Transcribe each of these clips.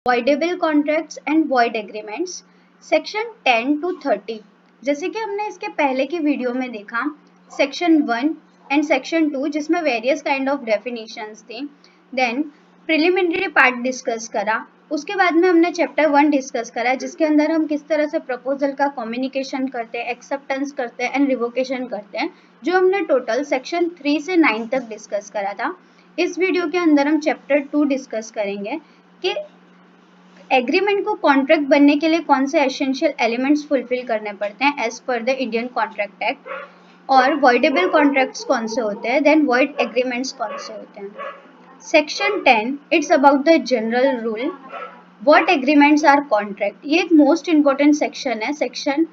Voidable contracts and void agreements, section 10 to 30। जैसे कि हमने इसके पहले की वीडियो में देखा सेक्शन 1 एंड सेक्शन 2 जिसमें वेरियस काइंड ऑफ डेफिनेशंस थी। देन प्रिलिमिनरी पार्ट डिस्कस करा, उसके बाद में हमने चैप्टर 1 डिस्कस करा जिसके अंदर हम किस तरह से प्रपोजल का कम्युनिकेशन करते हैं, एक्सेप्टेंस करते हैं एंड रिवोकेशन करते हैं, जो हमने टोटल सेक्शन 3 से 9 तक डिस्कस करा था। इस वीडियो के अंदर हम चैप्टर 2 डिस्कस करेंगे कि एग्रीमेंट को कॉन्ट्रैक्ट बनने के लिए कौन से एसेंशियल एलिमेंट्स फुलफिल करने पड़ते हैं as per the Indian contract act, और वॉइडेबल कॉन्ट्रैक्ट्स कौन से होते हैं, देन वॉइड एग्रीमेंट्स कौन से होते हैं। Section 10 it's about the general rule what agreements are contract. ये एक मोस्ट इंपॉर्टेंट सेक्शन है, सेक्शन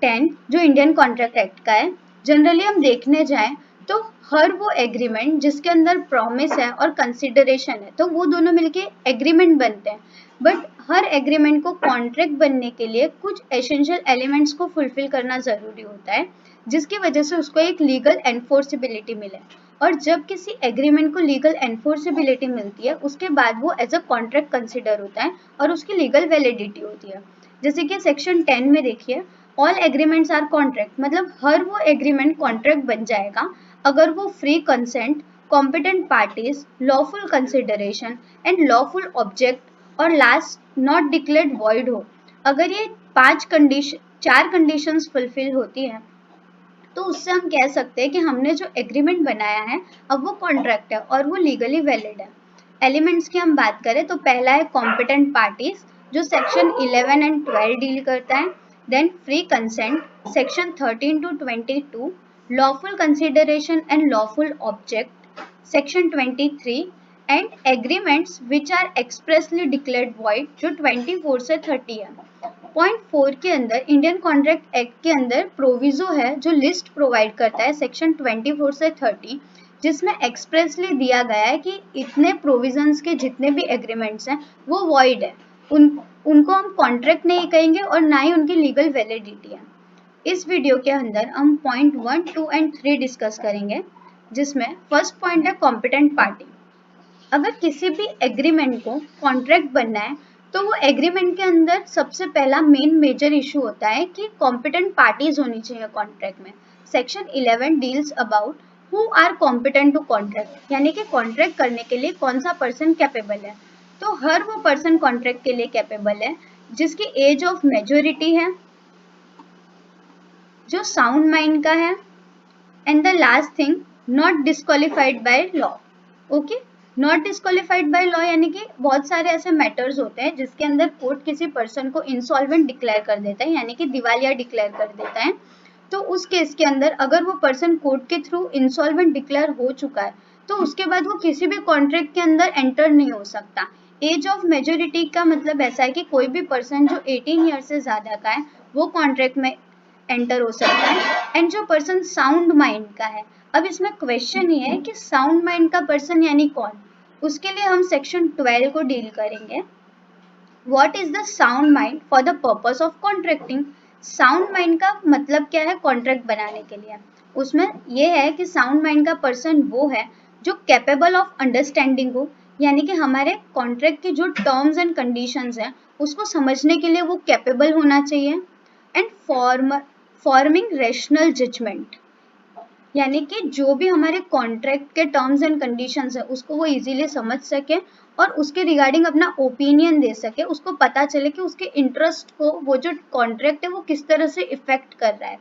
10 जो इंडियन कॉन्ट्रैक्ट एक्ट का है। जनरली हम देखने जाएं तो हर वो एग्रीमेंट जिसके अंदर प्रॉमिस है और कंसिडरेशन है तो वो दोनों मिलके एग्रीमेंट बनते हैं, बट हर एग्रीमेंट को कॉन्ट्रैक्ट बनने के लिए कुछ एसेंशियल एलिमेंट्स को फुलफिल करना जरूरी होता है जिसकी वजह से उसको एक लीगल एनफोर्सिबिलिटी मिले। और जब किसी एग्रीमेंट को लीगल एनफोर्सिबिलिटी मिलती है उसके बाद वो एज अ कॉन्ट्रैक्ट कंसिडर होता है और उसकी लीगल वैलिडिटी होती है। जैसे कि सेक्शन 10 में देखिए, ऑल एग्रीमेंट्स आर कॉन्ट्रैक्ट, मतलब हर वो एग्रीमेंट कॉन्ट्रैक्ट बन जाएगा अगर वो free consent, competent parties, lawful consideration and lawful object और लास्ट नॉट डिक्लेयर्ड वॉइड हो। अगर ये चार कंडीशंस फुलफिल होती हैं तो उससे हम कह सकते हैं कि हमने जो एग्रीमेंट बनाया है अब वो कॉन्ट्रैक्ट है और वो लीगली वैलिड है। एलिमेंट्स की हम बात करें तो पहला है कॉम्पिटेंट पार्टीज जो सेक्शन 11 एंड 12 डील करता है। Then free consent section 13 to 22, lawful consideration and lawful object section 23 and agreements which are expressly declared void जो 24 से 30 है। पॉइंट 4 के अंदर इंडियन कॉन्ट्रैक्ट एक्ट के अंदर प्रोविजो है जो लिस्ट प्रोवाइड करता है सेक्शन 24 से 30, जिसमें एक्सप्रेसली दिया गया है कि इतने प्रोविजंस के जितने भी एग्रीमेंट्स हैं वो वॉइड है, उनको हम कॉन्ट्रैक्ट नहीं कहेंगे और ना ही उनकी लीगल वैलिडिटी है। इस वीडियो के अंदर हम पॉइंट 1, 2 एंड 3 डिस्कस करेंगे, जिसमें फर्स्ट पॉइंट है कॉम्पिटेंट पार्टी। अगर किसी भी एग्रीमेंट को कॉन्ट्रैक्ट बनना है तो वो एग्रीमेंट के अंदर सबसे पहला मेन मेजर इशू होता है कि कॉम्पिटेंट पार्टीज होनी चाहिए कॉन्ट्रैक्ट में। Section 11 deals about who are competent to contract, यानी कि कॉन्ट्रैक्ट करने के लिए कौन सा पर्सन कैपेबल है। तो हर वो पर्सन कॉन्ट्रैक्ट के लिए कैपेबल है जिसकी एज ऑफ मेजोरिटी है, जो साउंड माइंड का है, and the last thing not disqualified by law. Okay, not disqualified by law यानी कि बहुत सारे ऐसे मैटर्स होते हैं जिसके अंदर कोर्ट किसी पर्सन को इंसॉल्वेंट डिक्लेयर कर देता है, यानी कि दिवालिया डिक्लेयर कर देता है। तो उस केस के अंदर अगर वो पर्सन कोर्ट के थ्रू इंसॉल्वेंट डिक्लेयर हो चुका है तो उसके बाद वो किसी भी कॉन्ट्रैक्ट के अंदर एंटर नहीं हो सकता। एज ऑफ मेजोरिटी का मतलब ऐसा है कि कोई भी पर्सन जो 18 ईयर से ज्यादा का है वो कॉन्ट्रैक्ट में एंटर हो सकता है, एंड जो पर्सन साउंड माइंड का है। अब इसमें क्वेश्चन ये है कि साउंड माइंड का पर्सन यानी कौन, उसके लिए हम सेक्शन 12 को डील करेंगे। What is the sound mind for the purpose of contracting. Sound mind का मतलब क्या है कॉन्ट्रैक्ट बनाने के लिए, उसमें यह है कि साउंड माइंड का पर्सन वो है जो कैपेबल ऑफ अंडरस्टैंडिंग हो, यानी कि हमारे कॉन्ट्रैक्ट की जो टर्म्स एंड कंडीशंस हैं उसको समझने के लिए वो कैपेबल होना चाहिए, एंड फॉर्मिंग रैशनल जजमेंट, यानी कि जो भी हमारे कॉन्ट्रैक्ट के टर्म्स एंड कंडीशंस है उसको वो इजीली समझ सके और उसके रिगार्डिंग अपना ओपिनियन दे सके, उसको पता चले कि उसके इंटरेस्ट को वो जो कॉन्ट्रैक्ट है वो किस तरह से इफेक्ट कर रहा है।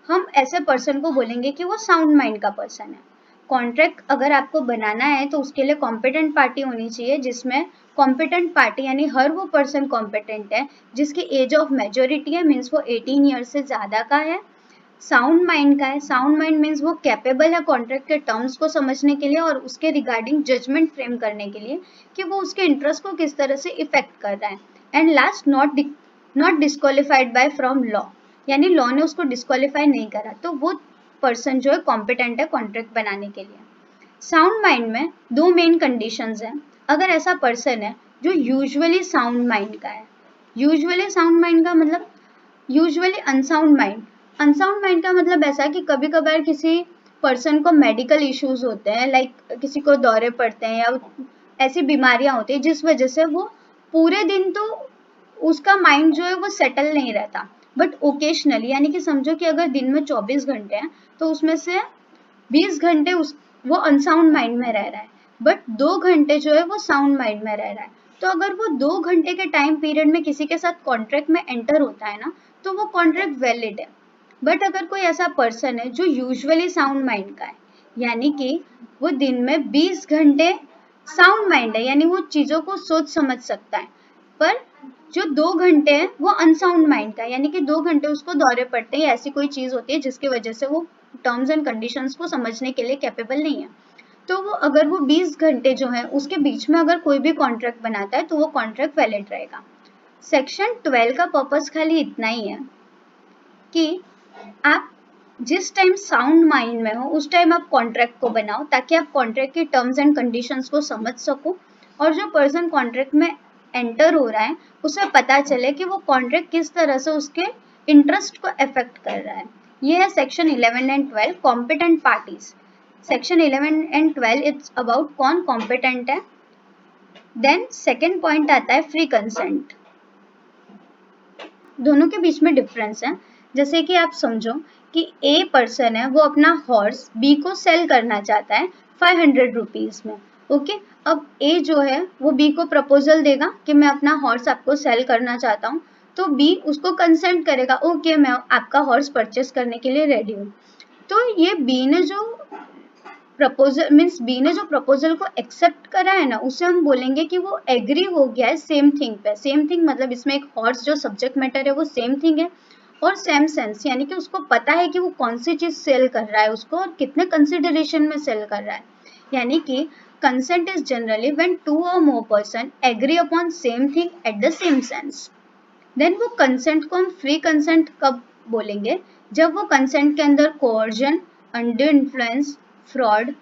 हम ऐसे पर्सन को बोलेंगे कि वो साउंड माइंड का पर्सन है। कॉन्ट्रैक्ट अगर आपको बनाना है तो उसके लिए कॉम्पिटेंट पार्टी होनी चाहिए, जिसमें कॉम्पिटेंट पार्टी यानी हर वो पर्सन कॉम्पिटेंट है जिसकी एज ऑफ मेजोरिटी है, मीन्स वो 18 ईयर से ज्यादा का है, साउंड माइंड का है। साउंड माइंड मीन्स वो कैपेबल है कॉन्ट्रैक्ट के टर्म्स को समझने के लिए और उसके रिगार्डिंग जजमेंट फ्रेम करने के लिए कि वो उसके इंटरेस्ट को किस तरह से इफेक्ट कर रहा है। And last not disqualified by from law, यानी लॉ ने उसको डिस्क्वालीफाई नहीं करा तो वो पर्सन जो है कॉम्पिटेंट है कॉन्ट्रैक्ट बनाने के लिए। साउंड माइंड में दो मेन कंडीशंस हैं। अगर ऐसा पर्सन है जो यूजुअली साउंड माइंड का है, यूजुअली साउंड माइंड का मतलब usually unsound mind, unsound mind का मतलब ऐसा कि कभी कभार किसी पर्सन को मेडिकल इश्यूज होते हैं, लाइक किसी को दौरे पड़ते हैं या ऐसी बीमारियां होती है जिस वजह से वो पूरे दिन तो उसका माइंड जो है वो सेटल नहीं रहता, बट ओकेशनली, यानी कि समझो कि अगर दिन में 24 घंटे हैं तो उसमें से 20 घंटे वो अनसाउंड माइंड में रह रहा है, बट 2 घंटे जो है वो साउंड माइंड में रह रहा है। तो अगर वो 2 घंटे के टाइम पीरियड में किसी के साथ कॉन्ट्रैक्ट में एंटर होता है ना, तो वो कॉन्ट्रैक्ट वैलिड है। बट अगर कोई ऐसा पर्सन है जो यूजुअली साउंड माइंड का है, यानी कि वो दिन में 20 घंटे साउंड माइंड है, यानी वो चीजों को सोच समझ सकता है, पर जो 2 घंटे हैं वो अनसाउंड माइंड का है, यानी कि 2 घंटे उसको दौरे पड़ते हैं, ऐसी कोई चीज होती है जिसकी वजह से वो टर्म्स एंड कंडीशंस को समझने के लिए कैपेबल नहीं है। तो वो अगर वो 20 घंटे जो है उसके बीच में अगर कोई भी कॉन्ट्रैक्ट बनाता है तो वो कॉन्ट्रैक्ट वैलिड रहेगा। सेक्शन 12 का पर्पस खाली इतना ही है कि आप जिस टाइम साउंड माइंड में हो उस टाइम आप कॉन्ट्रैक्ट को बनाओ, ताकि आप कॉन्ट्रैक्ट की टर्म्स एंड कंडीशंस को समझ सको, और जो पर्सन कॉन्ट्रैक्ट में एंटर हो रहा है उसे पता चले कि वो कॉन्ट्रैक्ट किस तरह से उसके इंटरेस्ट को अफेक्ट कर रहा है। ये है section 11 and 12 competent parties. Section 11 and 12 it's about कौन कॉम्पिटेंट है। देन सेकेंड पॉइंट आता है फ्री कंसेंट। दोनों के बीच में डिफरेंस है। जैसे कि आप समझो कि ए पर्सन है, वो अपना हॉर्स बी को सेल करना चाहता है 500 रुपीज में। ओके, अब ए जो है वो बी को प्रपोजल देगा कि मैं अपना हॉर्स आपको सेल करना चाहता हूँ, तो बी उसको कंसेंट करेगा, ओके मैं आपका हॉर्स परचेस करने के लिए रेडी हूँ। तो ये बी ने जो प्रपोजल को एक्सेप्ट करा है ना, उसे हम बोलेंगे कि वो एग्री हो गया है सेम थिंग पे। सेम थिंग मतलब इसमें एक हॉर्स जो सब्जेक्ट मैटर है वो सेम थिंग है, और सेम सेंस, यानी कि उसको पता है कि वो कौन सी चीज सेल कर रहा है उसको और कितने कंसिडरेशन में सेल कर रहा है। यानी कि consent is generally when 2 or more person agree upon same thing at the same sense। Then वो कंसेंट को हम फ्री कंसेंट कब बोलेंगे, जब वो कंसेंट के अंदर coercion, under influence, fraud,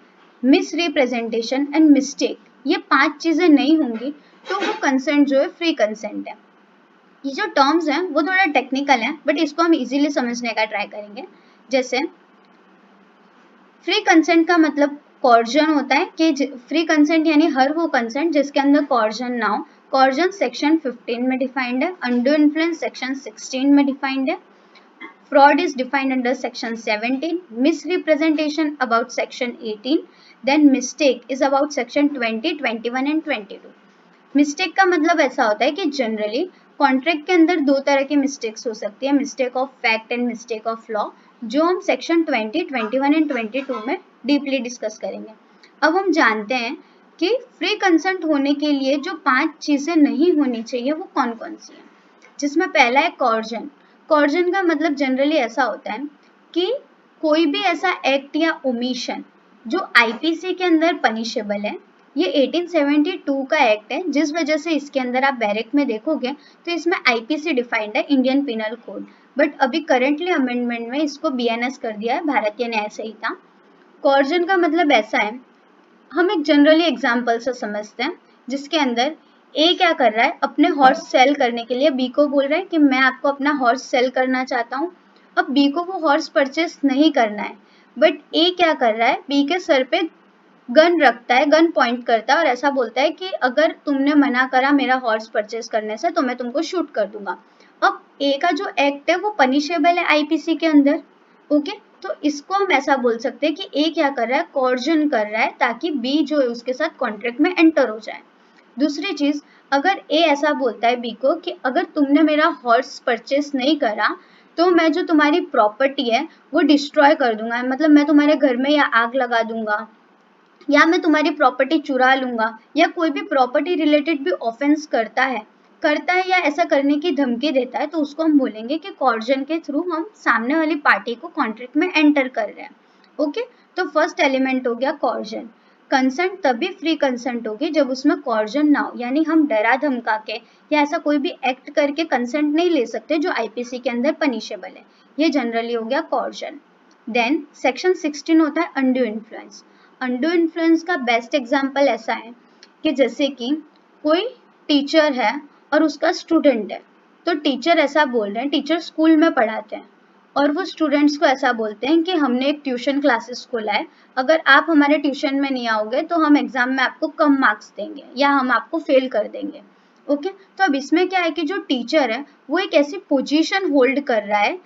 misrepresentation and mistake, ये 5 चीजें नहीं होंगी, तो वो कंसेंट जो है फ्री कंसेंट है। ये जो टर्म्स हैं वो थोड़ा टेक्निकल हैं, बट इसको हम इजीली समझने का ट्राई करेंगे। जैसे फ्री कंसेंट का मतलब कॉर्जन होता है कि फ्री कंसेंट यानी हर वो कंसेंट जिसके अंदर कॉर्जन ना हो। कॉर्जन सेक्शन 15 में डिफाइंड है, अंडर इन्फ्लुएंस सेक्शन 16 में डिफाइंड है, fraud is defined under section 17, misrepresentation about section 18, then mistake is about section 20, 21 and 22। Mistake का मतलब ऐसा होता है कि जनरली कॉन्ट्रैक्ट के अंदर 2 तरह की मिस्टेक्स हो सकती है, mistake of fact and mistake of law, जो हम सेक्शन 20, 21 एंड 22 में डीपली डिस्कस करेंगे। अब हम जानते हैं कि फ्री कंसेंट होने के लिए जो 5 चीजें नहीं होनी चाहिए वो कौन कौन सी है, जिसमें पहला है कॉर्जन। कॉर्जन का मतलब जनरली ऐसा होता है कि कोई भी ऐसा एक्ट या ओमिशन जो आईपीसी के अंदर पनिशेबल है। ये 1872 का एक्ट है, जिस वजह से इसके अंदर आप बैरिक में देखोगे तो इसमें आईपीसी डिफाइंड है, इंडियन पिनल कोड, बट अभी करंटली अमेंडमेंट में इसको बीएनएस कर दिया है, भारतीय न्याय संहिता। कॉर्जन का मतलब ऐसा है, हम एक जनरली एग्जाम्पल से समझते हैं, जिसके अंदर ए क्या कर रहा है, अपने हॉर्स सेल करने के लिए बी को बोल रहा है कि मैं आपको अपना हॉर्स सेल करना चाहता हूँ। अब बी को वो हॉर्स परचेस नहीं करना है, बट ए क्या कर रहा है, बी के सर पे गन रखता है, गन पॉइंट करता है और ऐसा बोलता है कि अगर तुमने मना करा मेरा हॉर्स परचेस करने से तो मैं तुमको शूट कर दूंगा। अब ए का जो एक्ट है वो पनिशेबल है आईपीसी के अंदर। ओके, तो इसको हम ऐसा बोल सकते हैं कि ए क्या कर रहा है, कॉर्जन कर रहा है ताकि बी जो है उसके साथ कॉन्ट्रैक्ट में एंटर हो जाए। दूसरी चीज, अगर ए ऐसा बोलता है बी को कि अगर तुमने मेरा हॉर्स परचेस नहीं करा तो मैं जो तुम्हारी प्रॉपर्टी है वो डिस्ट्रॉय कर दूंगा, मतलब मैं तुम्हारे घर में या आग लगा दूंगा, या मैं तुम्हारी प्रॉपर्टी चुरा लूंगा, या कोई भी प्रॉपर्टी रिलेटेड भी ऑफेंस करता है या ऐसा करने की धमकी देता है, तो उसको हम बोलेंगे कि कॉर्जन के थ्रू हम सामने वाली पार्टी को कॉन्ट्रैक्ट में एंटर कर रहे हैं। ओके, तो फर्स्ट एलिमेंट हो गया कॉर्जन। कंसेंट तभी फ्री कंसेंट होगी जब उसमें कॉर्जन ना हो, यानी हम डरा धमका के या ऐसा कोई भी एक्ट करके कंसेंट नहीं ले सकते जो आईपीसी के अंदर पनिशेबल है। ये जनरली हो गया कॉर्जन। देन सेक्शन 16 होता है अनड्यू इन्फ्लुएंस। अनड्यू इन्फ्लुएंस का बेस्ट एग्जाम्पल ऐसा है कि जैसे कि कोई टीचर है और उसका स्टूडेंट है, तो टीचर ऐसा बोल रहे हैं, टीचर स्कूल में पढ़ाते हैं और वो स्टूडेंट्स को ऐसा बोलते हैं कि हमने एक ट्यूशन क्लासेस खोला है, अगर आप हमारे ट्यूशन में नहीं आओगे तो हम एग्जाम में आपको कम मार्क्स देंगे या हम आपको फेल कर देंगे। ओके तो अब इसमें क्या है कि जो टीचर है वो एक ऐसी पोजीशन होल्ड कर रहा है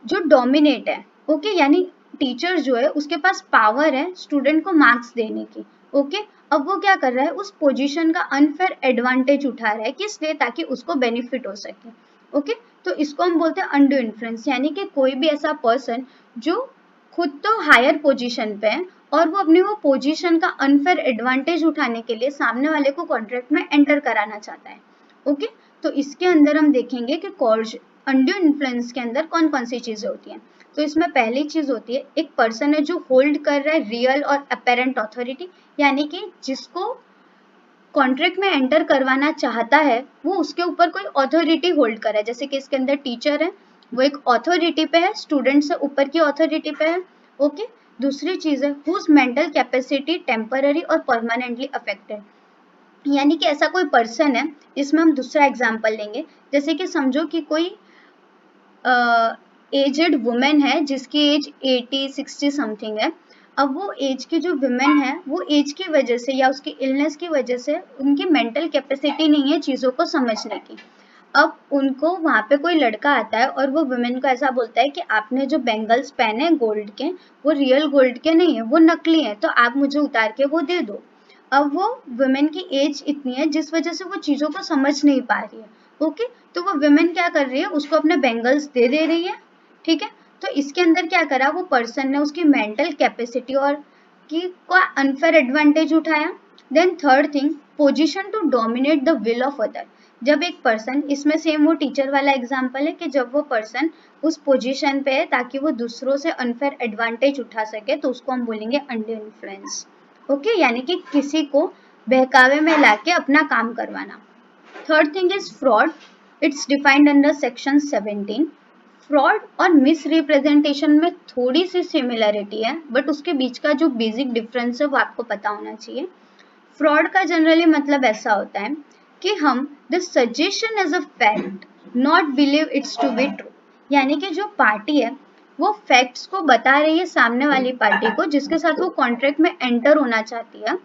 जो डोमिनेट है। ओके यानी टीचर जो है उसके पास पावर है स्टूडेंट को मार्क्स देने की। ओके अब वो क्या कर रहा है, उस पोजीशन का अनफेयर एडवांटेज उठा रहा है, किस लिए, ताकि उसको बेनिफिट हो सके। ओके तो इसको हम बोलते हैं अनड्यू इन्फ्लुएंस, यानी कि कोई भी ऐसा पर्सन जो खुद तो हायर पोजीशन पे है और वो अपनी वो पोजीशन का अनफेयर एडवांटेज उठाने के लिए सामने वाले को कॉन्ट्रैक्ट में एंटर कराना चाहता है। ओके तो इसके अंदर हम देखेंगे कि अनड्यू इन्फ्लुएंस के अंदर कौन कौन सी चीजें होती हैं। तो इसमें पहली चीज होती है, एक पर्सन है जो होल्ड कर रहा है रियल और अपेरेंट अथॉरिटी, यानी कि जिसको कॉन्ट्रैक्ट में एंटर करवाना चाहता है वो उसके ऊपर कोई अथॉरिटी होल्ड करे, जैसे कि इसके अंदर टीचर है वो एक अथॉरिटी पे है, स्टूडेंट से ऊपर की अथॉरिटी पे है। ओके दूसरी चीज है हुज मेंटल कैपेसिटी टेम्पररी और परमानेंटली अफेक्टेड, यानी कि ऐसा कोई पर्सन है, इसमें हम दूसरा एग्जांपल लेंगे, जैसे कि समझो कि कोई एजेड वुमेन है जिसकी एज 80-60 समथिंग है। अब वो एज की जो वुमेन है वो एज की वजह से या उसकी इलनेस की वजह से उनकी मेंटल कैपेसिटी नहीं है चीज़ों को समझने की। अब उनको वहाँ पे कोई लड़का आता है और वो वुमेन को ऐसा बोलता है कि आपने जो बैंगल्स पहने हैं गोल्ड के वो रियल गोल्ड के नहीं है, वो नकली है, तो आप मुझे उतार के वो दे दो। अब वो वुमेन की एज इतनी है जिस वजह से वो चीज़ों को समझ नहीं पा रही है। ओके तो वो वुमेन क्या कर रही है, उसको अपने बैंगल्स दे रही है। ठीक है तो इसके अंदर क्या करा, वो पर्सन ने उसकी मेंटल कैपेसिटी और की का अनफेयर एडवांटेज उठाया। Then third thing, position to dominate the will of other, जब एक पर्सन, इसमें सेम वो टीचर वाला एग्जांपल है कि जब वो पर्सन उस पोजीशन पे है ताकि वो दूसरों से अनफेयर एडवांटेज उठा सके, तो उसको हम बोलेंगे अंडर इन्फ्लुएंस। ओके यानी कि किसी को बहकावे में लाके अपना काम करवाना। Third thing is fraud, it's defined under section 17। Fraud और मिस रिप्रेजेंटेशन में थोड़ी सी सिमिलरिटी है, बट उसके बीच का जो बेसिक डिफरेंस है वो आपको पता होना चाहिए। फ्रॉड का जनरली मतलब ऐसा होता है कि हम the suggestion as a fact not believe it's to be true, यानी कि जो पार्टी है वो फैक्ट्स को बता रही है सामने वाली पार्टी को जिसके साथ वो कॉन्ट्रैक्ट में एंटर होना चाहती है,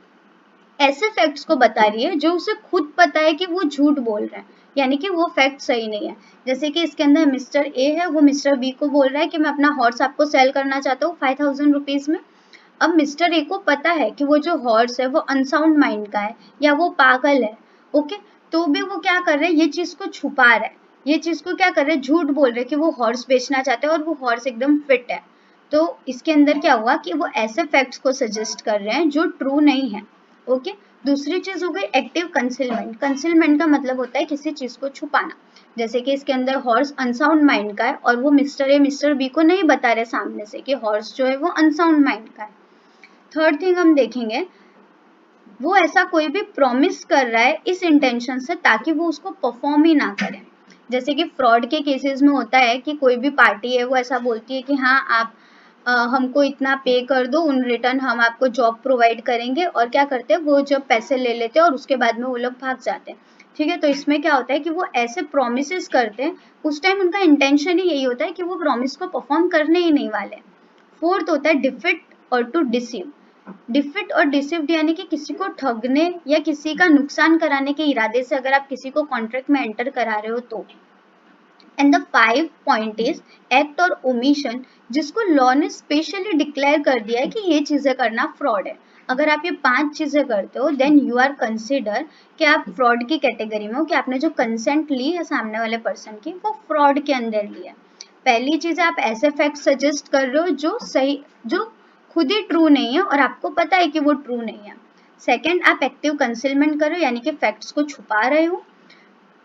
ऐसे फैक्ट्स को बता रही है जो उसे खुद पता है कि वो झूठ बोल रहे हैं, यानी कि वो फैक्ट सही नहीं है। जैसे कि इसके अंदर मिस्टर ए है, वो मिस्टर बी को बोल रहा है कि मैं अपना हॉर्स आपको सेल करना चाहता हूँ 5000 रुपीज में। अब मिस्टर ए को पता है कि वो जो हॉर्स है वो अनसाउंड माइंड का है या वो पागल है। ओके तो भी वो क्या कर रहे हैं, ये चीज को छुपा रहा है, ये चीज को क्या कर रहे हैं, झूठ बोल रहे हैं कि वो हॉर्स बेचना चाहते हैं और वो हॉर्स एकदम फिट है। तो इसके अंदर क्या हुआ कि वो ऐसे फैक्ट्स को सजेस्ट कर रहे हैं जो ट्रू नहीं है। ओके दूसरी चीज हो गई एक्टिव कंसीलमेंट। कंसीलमेंट का मतलब होता है किसी चीज को छुपाना, जैसे कि इसके अंदर हॉर्स अनसाउंड माइंड का है और वो मिस्टर ए मिस्टर बी को नहीं बता रहे सामने से कि हॉर्स जो है वो अनसाउंड माइंड का है। थर्ड थिंग हम देखेंगे, वो ऐसा कोई भी प्रॉमिस कर रहा है इस इंटेंशन से ताकि वो उसको परफॉर्म ही ना करे। जैसे कि फ्रॉड के केसेस में होता है कि कोई भी पार्टी है वो ऐसा बोलती है कि हाँ आप हमको इतना पे कर दो, उन रिटर्न हम आपको जॉब प्रोवाइड करेंगे, और क्या करते हैं वो जब पैसे ले लेते हैं और उसके बाद में वो लोग भाग जाते हैं। ठीक है तो इसमें क्या होता है कि वो ऐसे प्रोमिस करते हैं, उस टाइम उनका इंटेंशन ही यही होता है कि वो प्रॉमिस को परफॉर्म करने ही नहीं वाले। फोर्थ होता है डिफिट और टू डिसीव। डिफिट और डिसिव्ड यानी कि किसी को ठगने या किसी का नुकसान कराने के इरादे से अगर आप किसी को कॉन्ट्रैक्ट में एंटर करा रहे हो तो। And the 5 point is act और ओमिशन, जिसको लॉ ने स्पेशली डिक्लेयर कर दिया है कि ये चीजें करना फ्रॉड है। अगर आप ये 5 चीजें करते हो देन यू आर कंसिडर कि आप फ्रॉड की कैटेगरी में हो, कि आपने जो कंसेंट ली है सामने वाले पर्सन की वो फ्रॉड के अंदर ली है। पहली चीज, आप ऐसे फैक्ट सजेस्ट कर रहे हो जो सही, जो खुद ही ट्रू नहीं है और आपको पता है कि वो ट्रू नहीं है। सेकंड, आप एक्टिव कंसीलमेंट कर रहे हो यानी कि फैक्ट्स को छुपा रहे हो।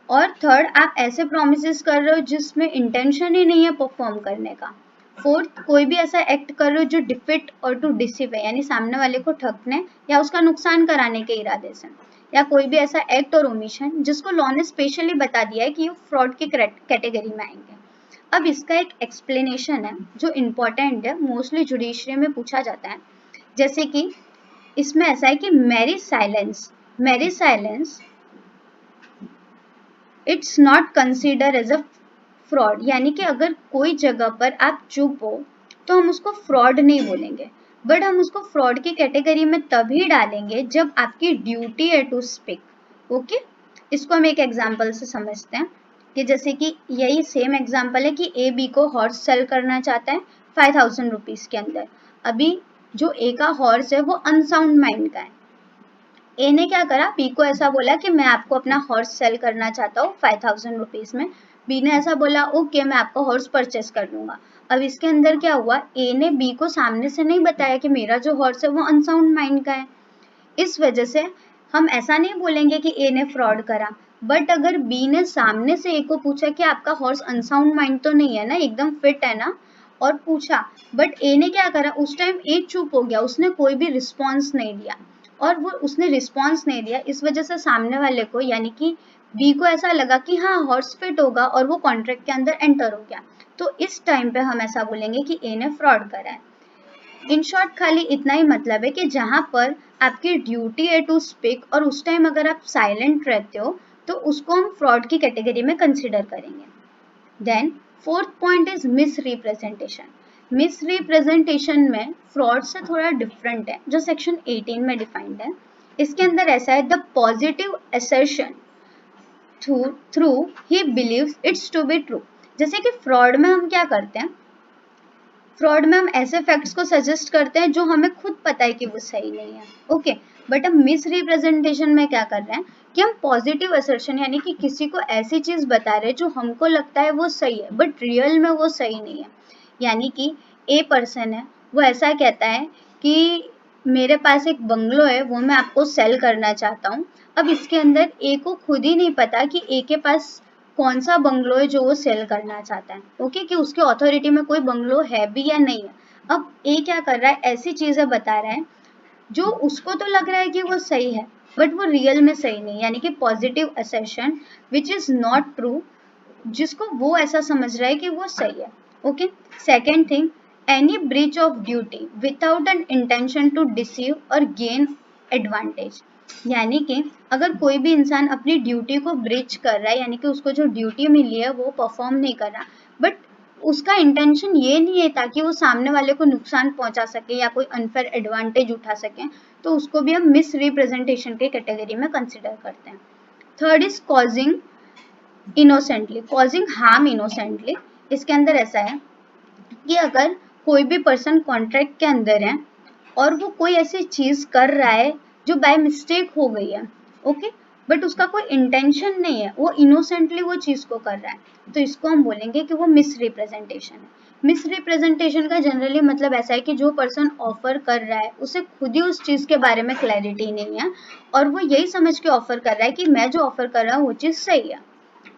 और थर्ड, आप ऐसे प्रोमिस कर रहे हो जिसमें इंटेंशन ही नहीं है परफॉर्म करने का। फोर्थ, कोई भी ऐसा एक्ट कर रहे हो जो डिफिट और टू डिसीव है, यानी सामने वाले को ठगने या उसका नुकसान कराने के इरादे से। या कोई भी ऐसा एक्ट और ओमिशन जिसको लॉ ने स्पेशली बता दिया है कि ये फ्रॉड की कैटेगरी में आएंगे। अब इसका एक एक्सप्लेनेशन है जो इम्पोर्टेंट है, मोस्टली जुडिशरी में पूछा जाता है। जैसे कि इसमें ऐसा है कि marriage silence it's not consider as a fraud, यानी कि अगर कोई जगह पर आप चुप हो तो हम उसको फ्रॉड नहीं बोलेंगे, बट हम उसको फ्रॉड की कैटेगरी में तभी डालेंगे जब आपकी ड्यूटी है टू स्पीक। ओके इसको हम एक एग्जाम्पल से समझते हैं कि जैसे कि यही सेम एग्जाम्पल है कि ए बी को हॉर्स सेल करना चाहता है 5000 रुपीज के अंदर। अभी जो ए का हॉर्स है वो अनसाउंड माइंड का है। ए ने क्या करा, बी को ऐसा बोला कि मैं आपको अपना हॉर्स सेल करना चाहता हूँ 5000 रुपीज में। बी ने ऐसा बोला ओके मैं आपका हॉर्स परचेस कर लूंगा। अब इसके अंदर क्या हुआ, ए ने बी को सामने से नहीं बताया कि मेरा जो हॉर्स है वो अनसाउंड माइंड का है। इस वजह से हम ऐसा नहीं बोलेंगे कि ए ने फ्रॉड करा। बट अगर बी ने सामने से ए को पूछा कि आपका हॉर्स अनसाउंड माइंड तो नहीं है ना, एकदम फिट है ना, और पूछा, बट ए ने क्या करा, उस टाइम ए चुप हो गया, उसने कोई भी रिस्पॉन्स नहीं दिया। और वो उसने रिस्पॉन्स नहीं दिया, इस वजह से सामने वाले को यानी कि बी को ऐसा लगा कि हाँ हॉर्स फिट होगा और वो कॉन्ट्रैक्ट के अंदर एंटर हो गया। तो इस टाइम पे हम ऐसा बोलेंगे कि ए ने फ्रॉड करा है। इन शॉर्ट खाली इतना ही मतलब है कि जहां पर आपकी ड्यूटी है टू स्पीक और उस टाइम अगर आप साइलेंट रहते हो तो उसको हम फ्रॉड की कैटेगरी में कंसिडर करेंगे। Then fourth point is misrepresentation. Misrepresentation में फ्रॉड से थोड़ा डिफरेंट है, जो सेक्शन 18 में डिफाइंड है। इसके अंदर ऐसा है, the positive assertion through he believes it's to be true. जैसे कि फ्रॉड में हम क्या करते हैं, फ्रॉड में हम ऐसे फैक्ट्स को सजेस्ट करते हैं जो हमें खुद पता है कि वो सही नहीं है, ओके। बट हम मिस रिप्रेजेंटेशन में क्या कर रहे हैं कि हम पॉजिटिव असर्शन यानी कि किसी को ऐसी चीज बता रहे हैं जो हमको लगता है वो सही है बट रियल में वो सही नहीं है। यानी कि ए पर्सन है, वो ऐसा कहता है कि मेरे पास एक बंगलो है, वो मैं आपको सेल करना चाहता हूँ। अब इसके अंदर ए को खुद ही नहीं पता कि ए के पास कौन सा बंगलो है जो वो सेल करना चाहता है, ओके, कि उसके अथॉरिटी में कोई बंगलो है भी या नहीं है। अब ए क्या कर रहा है, ऐसी चीजें बता रहा है जो उसको तो लग रहा है कि वो सही है बट वो रियल में सही नहीं, यानी कि positive assertion which is not true, जिसको वो ऐसा समझ रहा है कि वो सही है, okay. Second thing, any breach of duty without an intention to deceive or gain advantage. यानी कि अगर कोई भी इंसान अपनी ड्यूटी को ब्रीच कर रहा है, यानी कि उसको जो ड्यूटी मिली है वो परफॉर्म नहीं कर रहा, बट उसका इंटेंशन ये नहीं है ताकि वो सामने वाले को नुकसान पहुंचा सके या कोई अनफेयर एडवांटेज उठा सके, तो उसको भी हम मिस रिप्रेजेंटेशन के कैटेगरी में कंसिडर करते हैं। Third is causing innocently, causing harm innocently. इसके अंदर ऐसा है कि अगर कोई भी पर्सन कॉन्ट्रैक्ट के अंदर है और वो कोई ऐसी चीज कर रहा है जो बाय मिस्टेक हो गई है, ओके, बट उसका कोई इंटेंशन नहीं है, वो इनोसेंटली वो चीज को कर रहा है, तो इसको हम बोलेंगे कि वो मिस रिप्रेजेंटेशन है। मिस रिप्रेजेंटेशन का जनरली मतलब ऐसा है कि जो पर्सन ऑफर कर रहा है उसे खुद ही उस चीज के बारे में क्लैरिटी नहीं है और वो यही समझ के ऑफर कर रहा है कि मैं जो ऑफर कर रहा हूँ वो चीज सही है,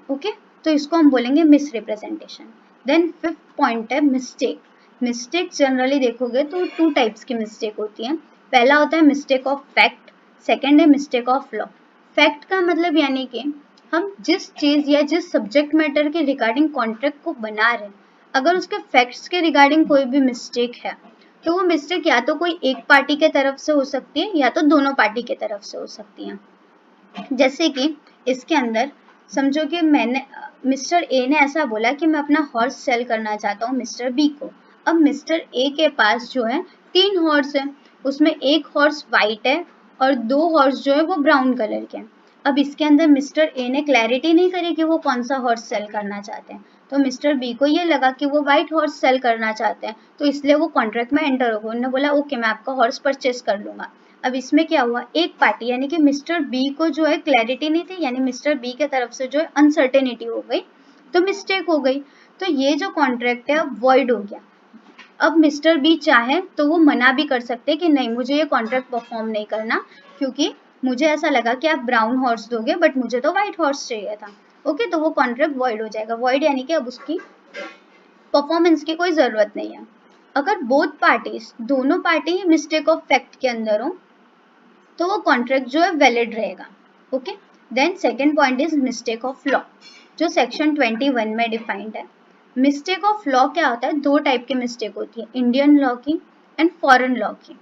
ओके, तो इसको हम बोलेंगे misrepresentation. Then fifth point है मिस्टेक। मिस्टेक जनरली देखोगे तो टू टाइप्स की मिस्टेक होती है। पहला होता है मिस्टेक ऑफ फैक्ट, सेकंड है मिस्टेक ऑफ लॉ। फैक्ट का मतलब यानी कि हम जिस चीज या जिस सब्जेक्ट मैटर के रिगार्डिंग कॉन्ट्रैक्ट को बना रहे हैं, अगर उसके फैक्ट्स के रिगार्डिंग कोई भी मिस्टेक है तो वो मिस्टेक या तो कोई एक पार्टी के तरफ से हो सकती है या तो दोनों पार्टी के तरफ से हो सकती है। जैसे कि इसके अंदर समझो कि मैंने मिस्टर ए ने ऐसा बोला कि मैं अपना हॉर्स सेल करना चाहता हूँ मिस्टर बी को। अब मिस्टर ए के पास जो है 3 हॉर्स है, उसमें एक हॉर्स वाइट है और 2 हॉर्स जो है वो ब्राउन कलर के हैं। अब इसके अंदर मिस्टर ए ने क्लैरिटी नहीं करी कि वो कौन सा हॉर्स सेल करना चाहते हैं, तो मिस्टर बी को ये लगा कि वो व्हाइट हॉर्स सेल करना चाहते हैं, तो इसलिए वो कॉन्ट्रैक्ट में एंटर हो गए। उन्होंने बोला ओके मैं आपका हॉर्स परचेस कर लूंगा। अब इसमें क्या हुआ, एक पार्टी यानी कि मिस्टर बी को जो है क्लैरिटी नहीं थी, यानी मिस्टर बी के तरफ से जो है अनसर्टेनिटी हो गई, तो मिस्टेक हो गई, तो ये जो कॉन्ट्रैक्ट है अब वॉइड हो गया। अब मिस्टर बी चाहे तो वो मना भी कर सकते कि नहीं मुझे ये कॉन्ट्रैक्ट परफॉर्म नहीं करना, क्योंकि मुझे ऐसा लगा कि आप ब्राउन हॉर्स दोगे बट मुझे तो व्हाइट हॉर्स चाहिए था, ओके, तो वो कॉन्ट्रैक्ट वॉइड हो जाएगा। वॉइड यानी कि अब उसकी परफॉर्मेंस की कोई जरूरत नहीं है। अगर बोथ पार्टीज, दोनों पार्टी मिस्टेक ऑफ फैक्ट के अंदर हो तो वो कॉन्ट्रैक्ट जो है वैलिड रहेगा, okay. Then second point is mistake of law, जो सेक्शन 21 में डिफाइंड है। मिस्टेक ऑफ लॉ क्या होता है, 2 टाइप की मिस्टेक होती है, इंडियन लॉ की एंड फॉरेन लॉ की।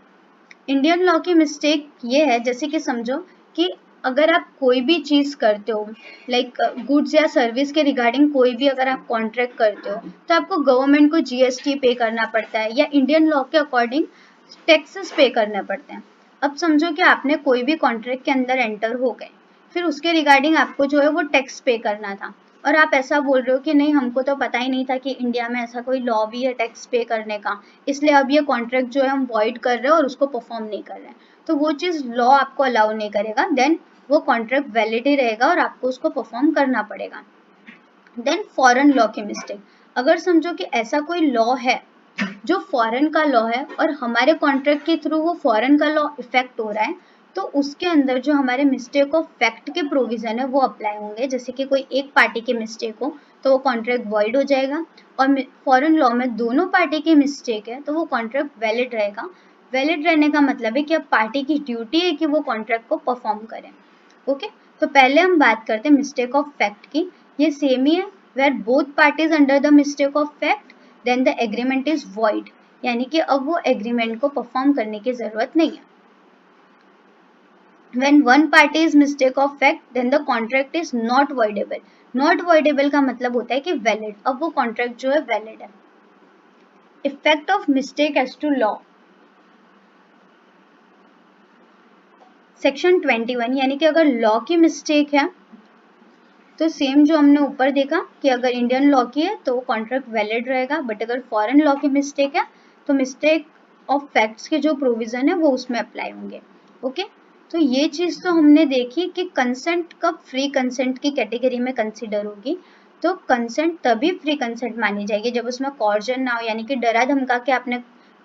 इंडियन लॉ की मिस्टेक ये है, जैसे कि समझो कि अगर आप कोई भी चीज करते हो लाइक गुड्स या सर्विस के रिगार्डिंग कोई भी अगर आप कॉन्ट्रैक्ट करते हो तो आपको गवर्नमेंट को जीएसटी पे करना पड़ता है या इंडियन लॉ के अकॉर्डिंग टैक्सेस पे करने पड़ते हैं। अब समझो कि आपने कोई भी कॉन्ट्रैक्ट के अंदर एंटर हो गए, फिर उसके रिगार्डिंग आपको जो है वो टैक्स पे करना था, और आप ऐसा बोल रहे हो कि नहीं हमको तो पता ही नहीं था कि इंडिया में ऐसा कोई लॉ भी है टैक्स पे करने का, इसलिए अब ये कॉन्ट्रैक्ट जो है हम वॉइड कर रहे हैं और उसको परफॉर्म नहीं कर रहे हैं, तो वो चीज़ लॉ आपको अलाउ नहीं करेगा, देन वो कॉन्ट्रैक्ट वैलिड ही रहेगा और आपको उसको परफॉर्म करना पड़ेगा। देन फॉरेन लॉ की मिस्टेक, अगर समझो कि ऐसा कोई लॉ है जो फॉरेन का लॉ है और हमारे कॉन्ट्रैक्ट के थ्रू वो फॉरेन का लॉ इफेक्ट हो रहा है, तो उसके अंदर जो हमारे मिस्टेक ऑफ फैक्ट के प्रोविजन है वो अप्लाई होंगे। जैसे कि कोई एक पार्टी की मिस्टेक हो तो वो कॉन्ट्रैक्ट वॉइड हो जाएगा, और फॉरेन लॉ में दोनों पार्टी की मिस्टेक है तो वो कॉन्ट्रैक्ट वैलिड रहेगा। वैलिड रहने का मतलब है कि अब पार्टी की ड्यूटी है कि वो कॉन्ट्रैक्ट को परफॉर्म करें। ओके, तो पहले हम बात करते हैं मिस्टेक ऑफ फैक्ट की। ये सेम ही है, where both parties under the mistake of fact then the agreement is void, यानी कि अब वो एग्रीमेंट को परफॉर्म करने की जरूरत नहीं है। When one party is mistake of fact, then the contract is not voidable. Not voidable का मतलब होता है कि valid, अब वो contract जो है valid है। Effect of mistake as to law, section 21, यानी कि अगर लॉ की मिस्टेक है तो सेम जो हमने ऊपर देखा कि अगर इंडियन लॉ की है तो वो कॉन्ट्रैक्ट वैलिड रहेगा, बट अगर फॉरेन लॉ की मिस्टेक है तो मिस्टेक ऑफ फैक्ट्स के जो प्रोविजन है वो उसमें अप्लाई होंगे। ओके, तो ये चीज़ तो हमने देखी कि कंसेंट कब फ्री कंसेंट की कैटेगरी में कंसिडर होगी। तो कंसेंट तभी फ्री कंसेंट मानी जाएगी जब उसमें कॉर्जन ना हो, यानी कि डरा धमका के आपने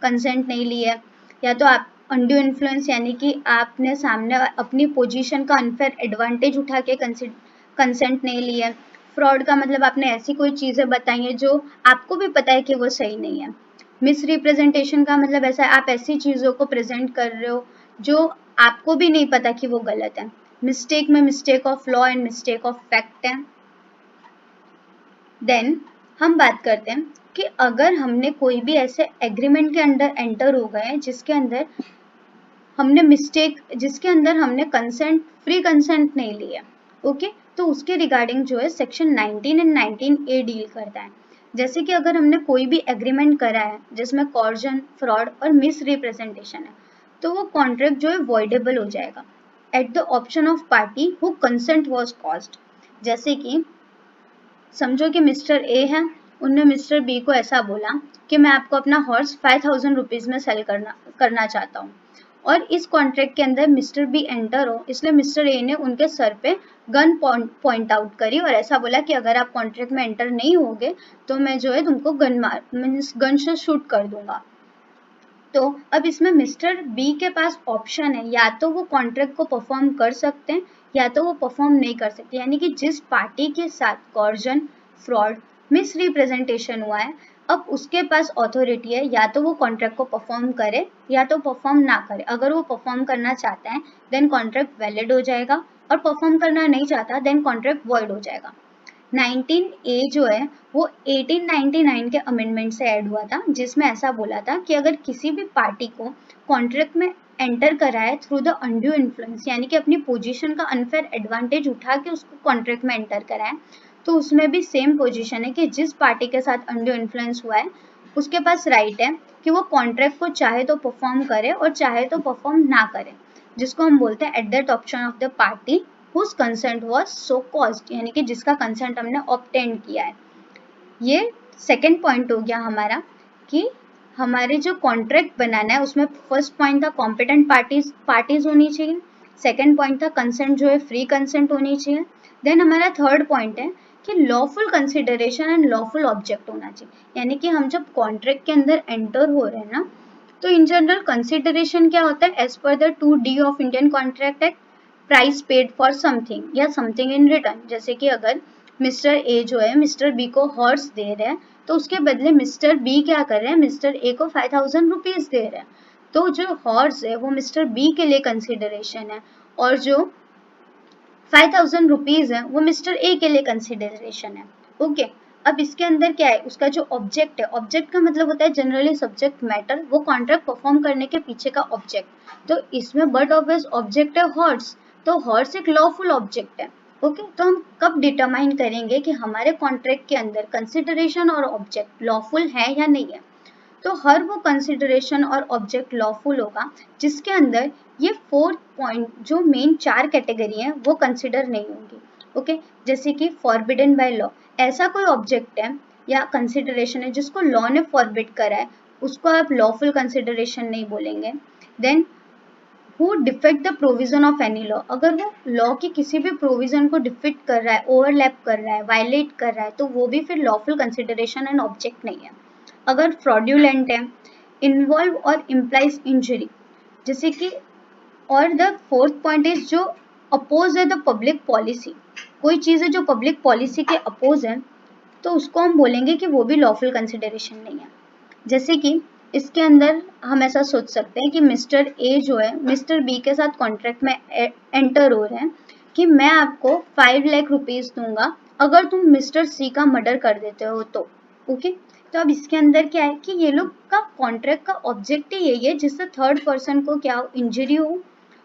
कंसेंट नहीं लिया, या तो आप अनड्यू इन्फ्लुएंस यानी कि आपने सामने अपनी पोजीशन का अनफेयर एडवांटेज उठा के कंसेंट नहीं लिया। फ्रॉड का मतलब आपने ऐसी कोई चीज़ें बताई हैं जो आपको भी पता है कि वो सही नहीं है। मिस रिप्रेजेंटेशन का मतलब ऐसा है आप ऐसी चीज़ों को प्रेजेंट कर रहे हो जो आपको भी नहीं पता कि वो गलत है। मिस्टेक में mistake of law and mistake of fact है। देन हम बात करते हैं कि अगर हमने कोई भी ऐसे एग्रीमेंट के अंदर एंटर हो गए जिसके अंदर हमने कंसेंट फ्री कंसेंट नहीं लिया, ओके, तो उसके रिगार्डिंग जो है सेक्शन 19 एंड 19A डील करता है। जैसे कि अगर हमने कोई भी एग्रीमेंट करा है जिसमें कॉर्जन, फ्रॉड और मिस रिप्रेजेंटेशन है तो वो कॉन्ट्रैक्ट जो है वॉइडेबल हो जाएगा at the option of party who consent was caused. जैसे कि समझो कि मिस्टर ए है, उनने मिस्टर बी को ऐसा बोला कि मैं आपको अपना हॉर्स 5000 रुपीज में सेल करना चाहता हूँ, और इस कॉन्ट्रैक्ट के अंदर मिस्टर बी एंटर हो, इसलिए मिस्टर ए ने उनके सर पे गन पॉइंट आउट करी और ऐसा बोला कि अगर आप कॉन्ट्रैक्ट में एंटर नहीं होगे तो मैं जो है तुमको गन से शूट कर दूंगा। तो अब इसमें मिस्टर बी के पास ऑप्शन है, या तो वो कॉन्ट्रैक्ट को परफॉर्म कर सकते हैं या तो वो परफॉर्म नहीं कर सकते, यानी कि जिस पार्टी के साथ कॉर्जन, फ्रॉड, मिस रिप्रेजेंटेशन हुआ है अब उसके पास अथॉरिटी है या तो वो कॉन्ट्रैक्ट को परफॉर्म करे या तो परफॉर्म ना करे। अगर वो परफॉर्म करना चाहता है देन कॉन्ट्रैक्ट वैलिड हो जाएगा, और परफॉर्म करना नहीं चाहता देन कॉन्ट्रैक्ट वॉइड हो जाएगा। 19A जो है वो 1899 के अमेंडमेंट से ऐड हुआ था, जिसमें ऐसा बोला था कि अगर किसी भी पार्टी को कॉन्ट्रैक्ट में एंटर करा है थ्रू द अनड्यू इन्फ्लुएंस, यानी कि अपनी पोजीशन का अनफेयर एडवांटेज उठा के उसको कॉन्ट्रैक्ट में एंटर करा है, तो उसमें भी सेम पोजीशन है कि जिस पार्टी के साथ अनड्यू इन्फ्लुएंस हुआ है उसके पास राइट है कि वो कॉन्ट्रैक्ट को चाहे तो परफॉर्म करे और चाहे तो परफॉर्म ना करे, जिसको हम बोलते हैं at that option of the party whose consent was so caused, यानी कि जिसका कंसेंट हमने ऑब्टेन किया है। ये सेकेंड पॉइंट हो गया हमारा कि हमारे जो कॉन्ट्रैक्ट बनाना है उसमें फर्स्ट पॉइंट था कॉम्पिटेंट पार्टीज होनी चाहिए, सेकेंड पॉइंट था कंसेंट जो है फ्री कंसेंट होनी चाहिए, देन हमारा थर्ड पॉइंट है कि lawful consideration and lawful object होना चाहिए, यानी कि हम जब कॉन्ट्रैक्ट के अंदर एंटर हो रहे हैं ना तो इन जनरल कंसिडरेशन क्या होता है as per the 2D of Indian contract act, price paid for something या समथिंग इन रिटर्न। जैसे कि अगर मिस्टर ए जो है मिस्टर बी को हॉर्स दे रहे हैं तो उसके बदले मिस्टर बी क्या कर रहे हैं मिस्टर ए को 5000 रुपीज दे रहे हैं, तो जो हॉर्स है वो मिस्टर बी के लिए कंसिडरेशन है और जो 5000 रुपीज है वो मिस्टर ए के लिए कंसिडरेशन है। ओके, अब इसके अंदर क्या है उसका जो ऑब्जेक्ट है, ऑब्जेक्ट का मतलब होता है जनरली सब्जेक्ट मैटर, वो कॉन्ट्रैक्ट परफॉर्म करने के पीछे का ऑब्जेक्ट, तो इसमें बट ऑब्वियस ऑब्जेक्ट है हॉर्स, तो हॉर्स एक लॉफुल ऑब्जेक्ट है। ओके, तो हम कब डिटरमाइन करेंगे कि हमारे कॉन्ट्रैक्ट के अंदर कंसिडरेशन और ऑब्जेक्ट लॉफुल है या नहीं है, तो हर वो कंसिडरेशन और ऑब्जेक्ट लॉफुल होगा जिसके अंदर ये 4 पॉइंट जो मेन 4 कैटेगरी हैं वो कंसिडर नहीं होंगी। ओके, जैसे कि फॉरबिडन बाय लॉ, ऐसा कोई ऑब्जेक्ट है या कंसिडरेशन है जिसको लॉ ने फॉरबिड करा है, उसको आप लॉफुल कंसिडरेशन नहीं बोलेंगे। Then who defect the provision of any law, अगर वो लॉ की किसी भी प्रोविजन को डिफेक्ट कर रहा है, ओवरलैप कर रहा है, वायलेट कर रहा है, तो वो भी फिर लॉफुल कंसिडरेशन एंड ऑब्जेक्ट नहीं है। अगर फ्रॉड्यूलेंट है, इन्वॉल्व और इम्प्लाइज इंजरी, जैसे कि, और द फोर्थ पॉइंट इज जो अपोज है द पब्लिक पॉलिसी, कोई चीज़ है जो पब्लिक पॉलिसी के अपोज है, तो उसको हम बोलेंगे कि वो भी लॉफुल कंसिडरेशन नहीं है। जैसे कि इसके अंदर हम ऐसा सोच सकते हैं कि मिस्टर ए जो है मिस्टर बी के साथ कॉन्ट्रैक्ट में एंटर हो रहे हैं कि मैं आपको 5 लाख रुपीज दूंगा अगर तुम मिस्टर सी का मर्डर कर देते हो तो। ओके, तो अब इसके अंदर क्या है कि ये लोग का कॉन्ट्रैक्ट का ऑब्जेक्ट ही यही है जिससे थर्ड पर्सन को क्या इंजरी हो,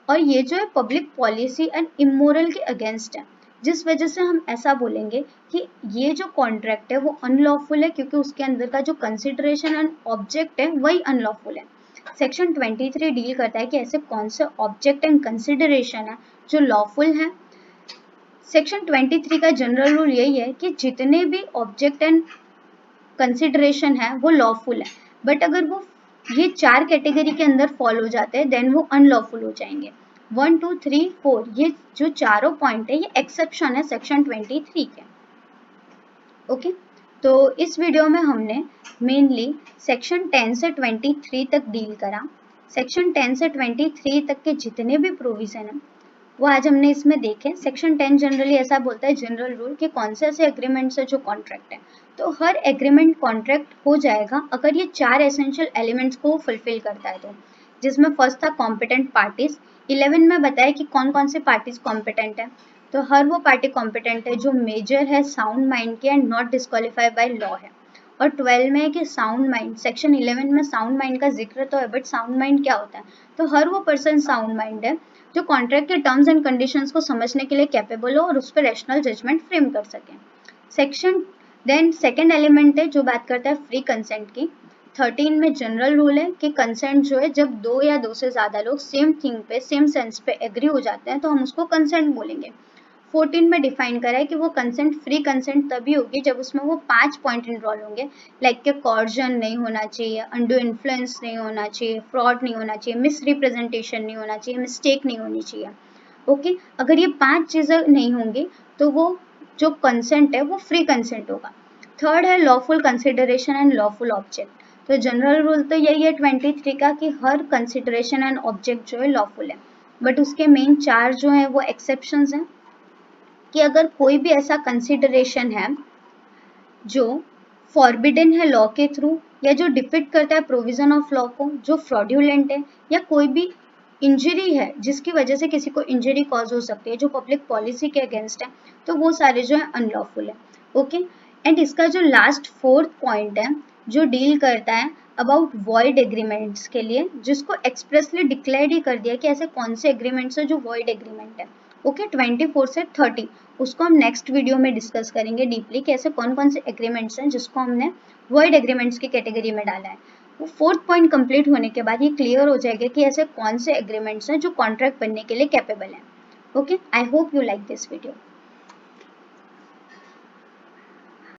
और ये जो है पब्लिक पॉलिसी एंड इमोरल के अगेंस्ट है, जिस वजह से हम ऐसा बोलेंगे कि ये जो कॉन्ट्रैक्ट है वो अनलॉफुल है क्योंकि उसके अंदर का जो कंसिडरेशन एंड ऑब्जेक्ट है वही अनलॉफुल है। सेक्शन 23 डील करता है कि ऐसे कौन से ऑब्जेक्ट एंड कंसिडरेशन है जो लॉफुल है। सेक्शन 23 का जनरल रूल यही है कि जितने भी ऑब्जेक्ट एंड कंसिडरेशन है वो लॉफुल है, बट अगर वो ये 4 कैटेगरी के अंदर फॉल हो जाते हैं देन वो अनलॉफुल हो जाएंगे। 1 2 3 4 ये जो चारों पॉइंट है ये एक्सेप्शन है सेक्शन 23 के। ओके, तो इस वीडियो में हमने मेनली सेक्शन 10 से 23 तक डील करा। सेक्शन 10 से 23 तक के जितने भी प्रोविजन है वो आज हमने इसमें देखे। सेक्शन 10 जनरली ऐसा बोलता है जनरल रूल कि कौन से ऐसे एग्रीमेंट्स है जो कॉन्ट्रैक्ट है, तो हर एग्रीमेंट कॉन्ट्रैक्ट हो जाएगा अगर ये 4 एसेंशियल एलिमेंट्स को फुलफिल करता है, तो जिसमें फर्स्ट था कॉम्पिटेंट पार्टीज। 11 में बताया कि कौन कौन से पार्टीज कॉम्पिटेंट है, तो हर वो पार्टी कॉम्पिटेंट है जो मेजर है साउंड माइंड की and not disqualify by law है। और 12 में है कि साउंड माइंड, सेक्शन 11 में साउंड माइंड का जिक्र तो है, बट साउंड माइंड क्या होता है, तो हर वो पर्सन साउंड माइंड है जो कॉन्ट्रैक्ट के टर्म्स एंड कंडीशंस को समझने के लिए कैपेबल हो और उस पर रैशनल जजमेंट फ्रेम कर सके। सेक्शन देन सेकेंड एलिमेंट है जो बात करता है फ्री कंसेंट की। 13 में जनरल रूल है कि कंसेंट जो है जब 2 या 2 से ज़्यादा लोग सेम थिंग पे सेम सेंस पे एग्री हो जाते हैं तो हम उसको कंसेंट बोलेंगे। 14 में डिफाइन करा है कि वो कंसेंट फ्री कंसेंट तभी होगी जब उसमें वो 5 पॉइंट इन्वॉल्व होंगे, लाइक के कॉर्जन नहीं होना चाहिए, अंडू इन्फ्लुएंस नहीं होना चाहिए, फ्रॉड नहीं होना चाहिए, मिस रिप्रेजेंटेशन नहीं होना चाहिए, मिस्टेक नहीं होनी चाहिए। ओके, अगर ये 5 चीज़ें नहीं होंगी तो वो जो कंसेंट है वो फ्री कंसेंट होगा। थर्ड है lawful consideration and lawful object. तो जनरल रूल तो यही है 23 का कि हर कंसिडरेशन एंड ऑब्जेक्ट जो है लॉफुल है, बट उसके मेन 4 जो है वो एक्सेप्शंस हैं कि अगर कोई भी ऐसा कंसिडरेशन है जो फॉरबिडन है लॉ के थ्रू या जो डिफिट करता है प्रोविजन ऑफ लॉ को, जो फ्रॉड्यूलेंट है, या कोई भी इंजरी है जिसकी वजह से किसी को इंजरी कॉज हो सकती है जो पब्लिक पॉलिसी के अगेंस्ट है, तो वो सारे जो है अनलॉफुल है। ओके, एंड इसका जो लास्ट फोर्थ पॉइंट है जो डील करता है अबाउट वॉइड एग्रीमेंट्स के लिए, जिसको एक्सप्रेसली डिक्लेयर ही कर दिया कि ऐसे कौन से एग्रीमेंट्स है जो वॉइड एग्रीमेंट है। ओके, 24 से 30 उसको हम नेक्स्ट वीडियो में डिस्कस करेंगे डीपली कि ऐसे कौन कौन से एग्रीमेंट्स हैं जिसको हमने वॉइड एग्रीमेंट्स की कैटेगरी में डाला है। वो फोर्थ पॉइंट कंप्लीट होने के बाद ये क्लियर हो जाएगा कि ऐसे कौन से एग्रीमेंट्स हैं जो कॉन्ट्रैक्ट बनने के लिए कैपेबल हैं। Okay, I hope you like this video.